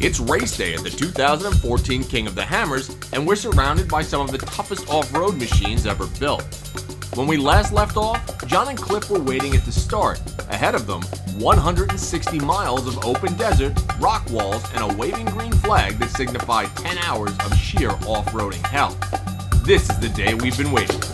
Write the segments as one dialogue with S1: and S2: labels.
S1: It's race day at the 2014 King of the Hammers, and we're surrounded by some of the toughest off-road machines ever built. When we last left off, John and Cliff were waiting at the start. Ahead of them, 160 miles of open desert, rock walls, and a waving green flag that signified 10 hours of sheer off-roading hell. This is the day we've been waiting for.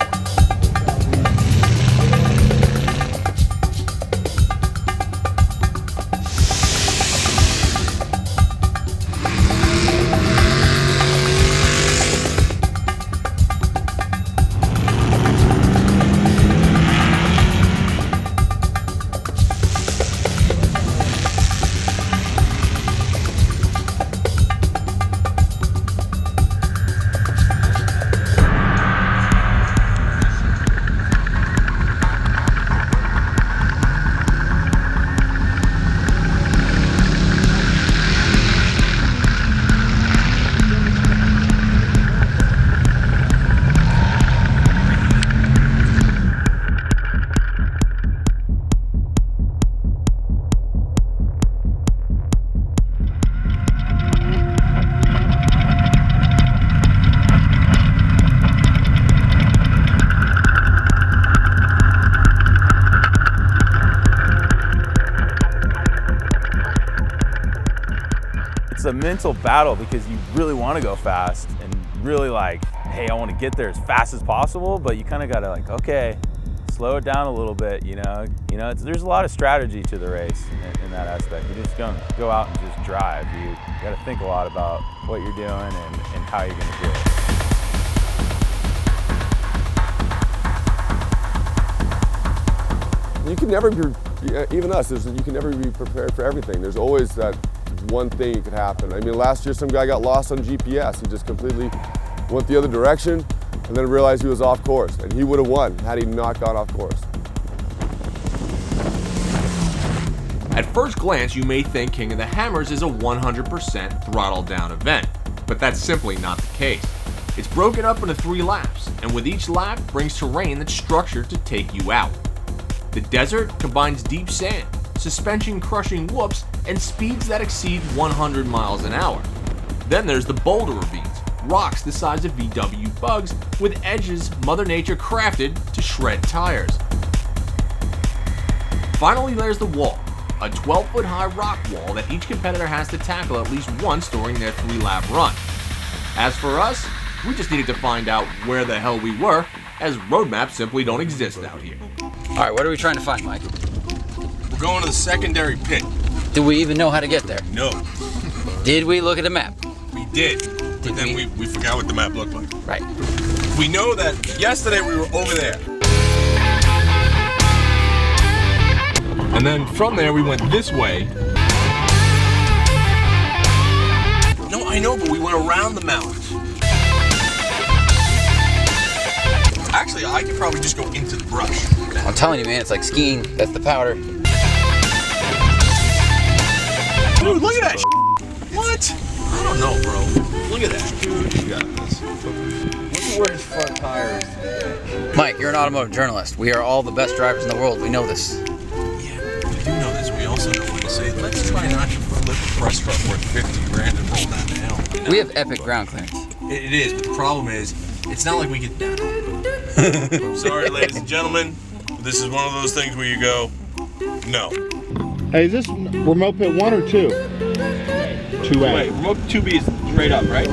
S2: It's a mental battle because you really want to go fast and really like, hey, I want to get there as fast as possible, but you kind of got to like, okay, slow it down a little bit, you know. There's a lot of strategy to the race in that aspect. You just don't go out and just drive. You got to think a lot about what you're doing and how you're going to do it.
S3: You can never be, even us, you can never be prepared for everything. There's always that one thing that could happen. I mean, last year some guy got lost on GPS. He just completely went the other direction and then realized he was off course. And he would have won had he not gone off course.
S1: At first glance, you may think King of the Hammers is a 100% throttle down event, but that's simply not the case. It's broken up into 3 laps, and with each lap brings terrain that's structured to take you out. The desert combines deep sand, suspension crushing whoops, and speeds that exceed 100 miles an hour. Then there's the boulder ravines, rocks the size of VW bugs with edges Mother Nature crafted to shred tires. Finally, there's the wall, a 12-foot high rock wall that each competitor has to tackle at least once during their 3-lap run. As for us, we just needed to find out where the hell we were, as road maps simply don't exist out here.
S4: Alright, what are we trying to find, Mike?
S5: We're going to the secondary pit.
S4: Do we even know how to get there?
S5: No.
S4: Did we look at the map?
S5: We did. But then we forgot what the map looked like.
S4: Right.
S5: We know that yesterday we were over there.
S1: And then from there we went this way.
S5: No, I know, but we went around the mountains. Actually, I could probably just go into the brush.
S4: I'm telling you, man, it's like skiing. That's the powder.
S5: Dude, look at that. What? I don't know, bro. Look at that. Dude, you got this.
S6: Look at where his front tire is.
S4: Mike, you're an automotive journalist. We are all the best drivers in the world. We know this.
S5: Yeah, we do know this. We also know when to say, let's try not to flip a press truck worth 50 grand and roll down the hill. You know?
S4: We have epic ground clearance.
S5: It is, but the problem is, it's not like we get down. Sorry, ladies and gentlemen. This is one of those things where you go, no.
S7: Hey, is this remote pit 1 or 2? 2A.
S6: Wait, remote 2B is straight up, right?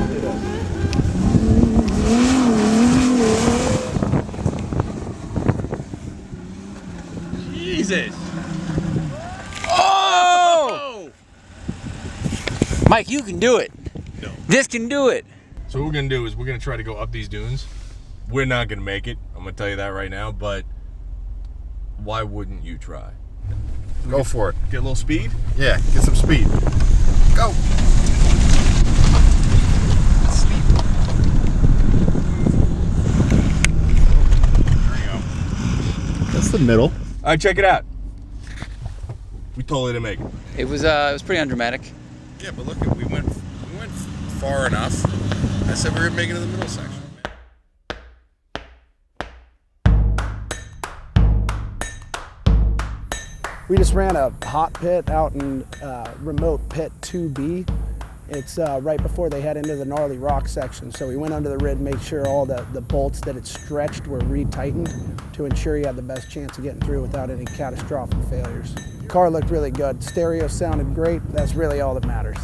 S6: Jesus.
S4: Oh! Mike, you can do it.
S5: No.
S4: This can do it.
S5: So what we're gonna do is we're gonna try to go up these dunes. We're not gonna make it. I'm gonna tell you that right now, but why wouldn't you try?
S8: Go for it.
S5: Get a little speed?
S8: Yeah, get some speed. Go.
S5: Speed.
S8: There you go.
S7: That's the middle.
S5: All right, check it out. We totally didn't make it.
S4: It was pretty undramatic.
S8: Yeah, but look, we went far enough. I said we were making it in the middle section.
S9: We just ran a hot pit out in remote pit 2B. It's right before they head into the gnarly rock section. So we went under the rid, made sure all the bolts that it stretched were retightened to ensure you had the best chance of getting through without any catastrophic failures. The car looked really good. Stereo sounded great. That's really all that matters.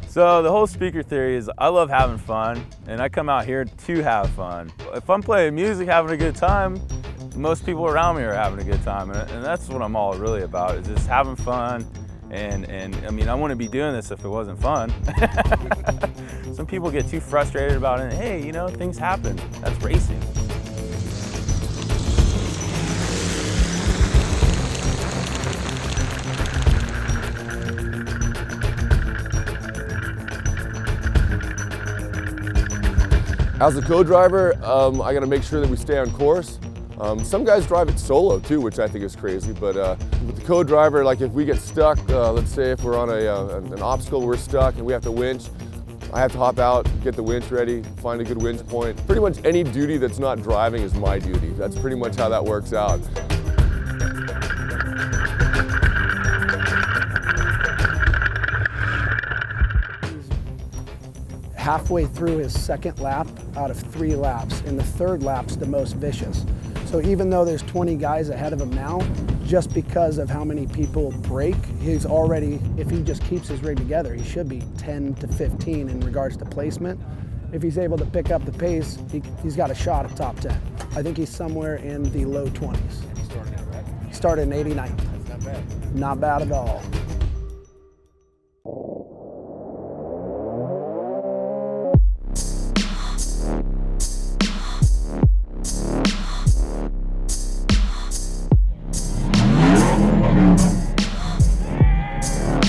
S2: So the whole speaker theory is I love having fun, and I come out here to have fun. If I'm playing music, having a good time, most people around me are having a good time, and that's what I'm all really about, is just having fun. And I mean, I wouldn't be doing this if it wasn't fun. Some people get too frustrated about it. Hey, you know, things happen. That's racing.
S3: As a co-driver, I got to make sure that we stay on course. Some guys drive it solo too, which I think is crazy, but with the co-driver, like if we get stuck, let's say if we're on an obstacle, we're stuck and we have to winch, I have to hop out, get the winch ready, find a good winch point. Pretty much any duty that's not driving is my duty. That's pretty much how that works out.
S9: Halfway through his second lap out of 3 laps, and the third lap's the most vicious. So even though there's 20 guys ahead of him now, just because of how many people brake, he's already, if he just keeps his rig together, he should be 10 to 15 in regards to placement. If he's able to pick up the pace, he's got a shot at top 10. I think he's somewhere in the low 20s. He started in 89.
S6: That's not bad.
S9: Not bad at all.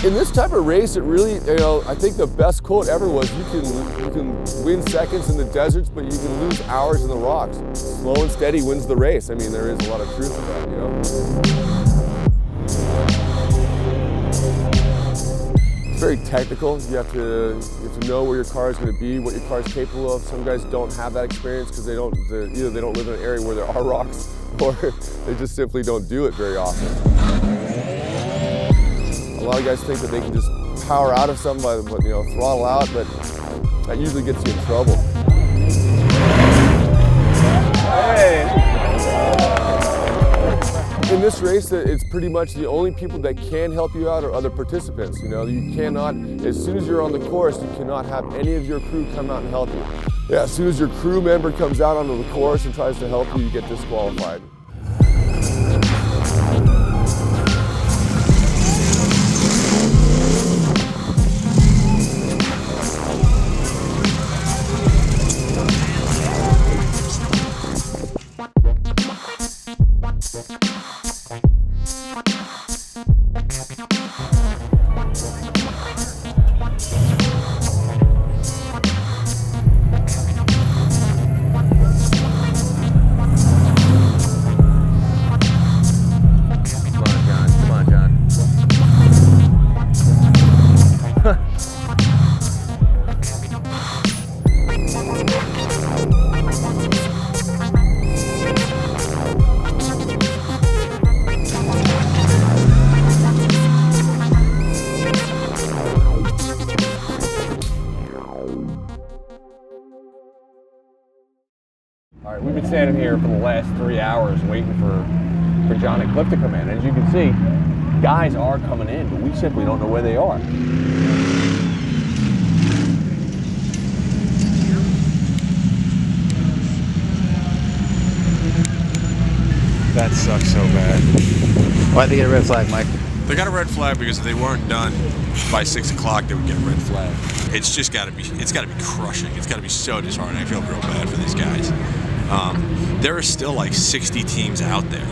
S3: In this type of race, it really, I think the best quote ever was, you can win seconds in the deserts, but you can lose hours in the rocks. Slow and steady wins the race. I mean, there is a lot of truth to that, you know? It's very technical. You have to know where your car is going to be, what your car is capable of. Some guys don't have that experience because either they don't live in an area where there are rocks, or they just simply don't do it very often. A lot of guys think that they can just power out of something by, throttle out, but that usually gets you in trouble. Hey! In this race, it's pretty much the only people that can help you out are other participants. You cannot, as soon as you're on the course, you cannot have any of your crew come out and help you. Yeah, as soon as your crew member comes out onto the course and tries to help you, you get disqualified.
S6: All right, we've been standing here for the last 3 hours waiting for John and Cliff to come in. As you can see, guys are coming in, but we simply don't know where they are.
S5: That sucks so bad.
S4: Why'd they get a red flag, Mike?
S5: They got a red flag because if they weren't done by 6 o'clock, they would get a red flag. It's just got to be crushing. It's got to be so disheartening. I feel real bad for these guys. There are still like 60 teams out there,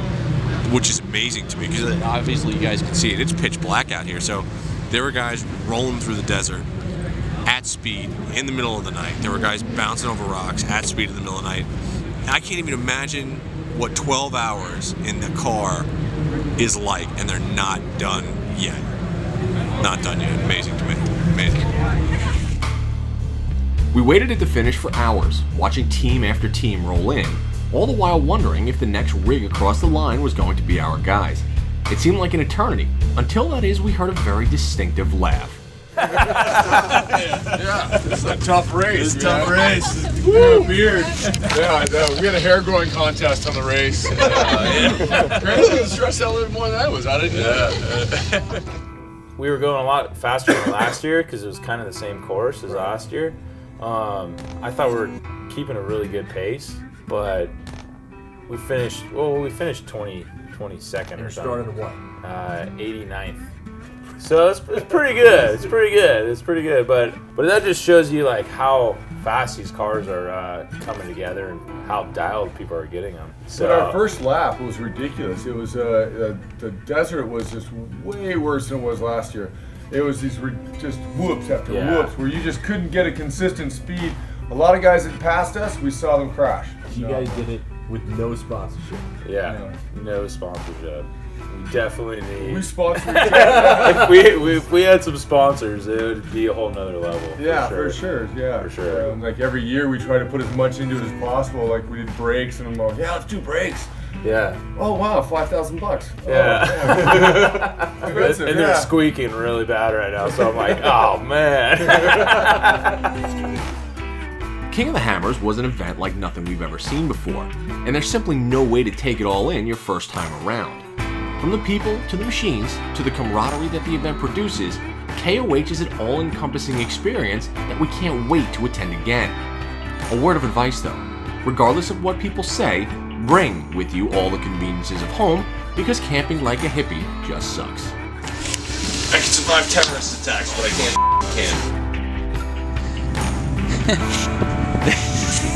S5: which is amazing to me because obviously you guys can see it. It's pitch black out here. So there were guys rolling through the desert at speed in the middle of the night. There were guys bouncing over rocks at speed in the middle of the night. I can't even imagine what 12 hours in the car is like, and they're not done yet. Not done yet. Amazing to me. Amazing.
S1: We waited at the finish for hours, watching team after team roll in, all the while wondering if the next rig across the line was going to be our guys. It seemed like an eternity, until that is we heard a very distinctive laugh.
S3: Yeah, this is a tough race.
S8: It's a tough race.
S3: Woo! Beard. Yeah, I know. We had a hair growing contest on the race. Grant's gonna stress out a little more than I was. I didn't know that.
S2: We were going a lot faster than last year because it was kind of the same course as last year. I thought we were keeping a really good pace, but we finished 22nd or something.
S6: Started at what?
S2: 89th. So it's pretty good. It's pretty good. But that just shows you like how fast these cars are coming together and how dialed people are getting them. So
S3: But our first lap was ridiculous. It was the desert was just way worse than it was last year. It was these just whoops after whoops where you just couldn't get a consistent speed. A lot of guys that passed us, we saw them crash.
S6: You guys did it with no sponsorship.
S2: no sponsorship. We definitely need.
S3: We sponsor each other.
S2: if we had some sponsors, it would be a whole nother level.
S3: For sure. Like every year, we try to put as much into it as possible. Like we did brakes, and I'm like, let's do brakes.
S2: Yeah.
S3: Oh wow, $5,000.
S2: Yeah.
S3: Expensive,
S2: and they're squeaking really bad right now, so I'm like, oh man.
S1: King of the Hammers was an event like nothing we've ever seen before, and there's simply no way to take it all in your first time around. From the people, to the machines, to the camaraderie that the event produces, KOH is an all-encompassing experience that we can't wait to attend again. A word of advice though, regardless of what people say, bring with you all the conveniences of home, because camping like a hippie just sucks.
S5: I can survive terrorist attacks, but I can't.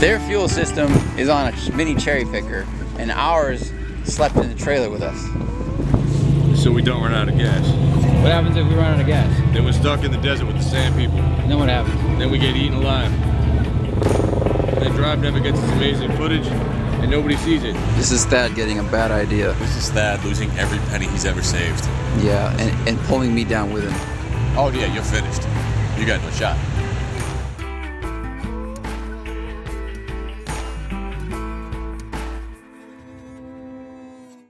S4: Their fuel system is on a mini cherry picker, and ours slept in the trailer with us.
S5: So we don't run out of gas.
S10: What happens if we run out of gas?
S5: Then we're stuck in the desert with the sand people.
S10: Then what happens?
S5: Then we get eaten alive. And the drive never gets its amazing footage, and nobody sees it.
S4: This is Thad getting a bad idea.
S5: This is Thad losing every penny he's ever saved.
S4: Yeah, and pulling me down with him.
S5: Oh yeah, you're finished. You got no shot.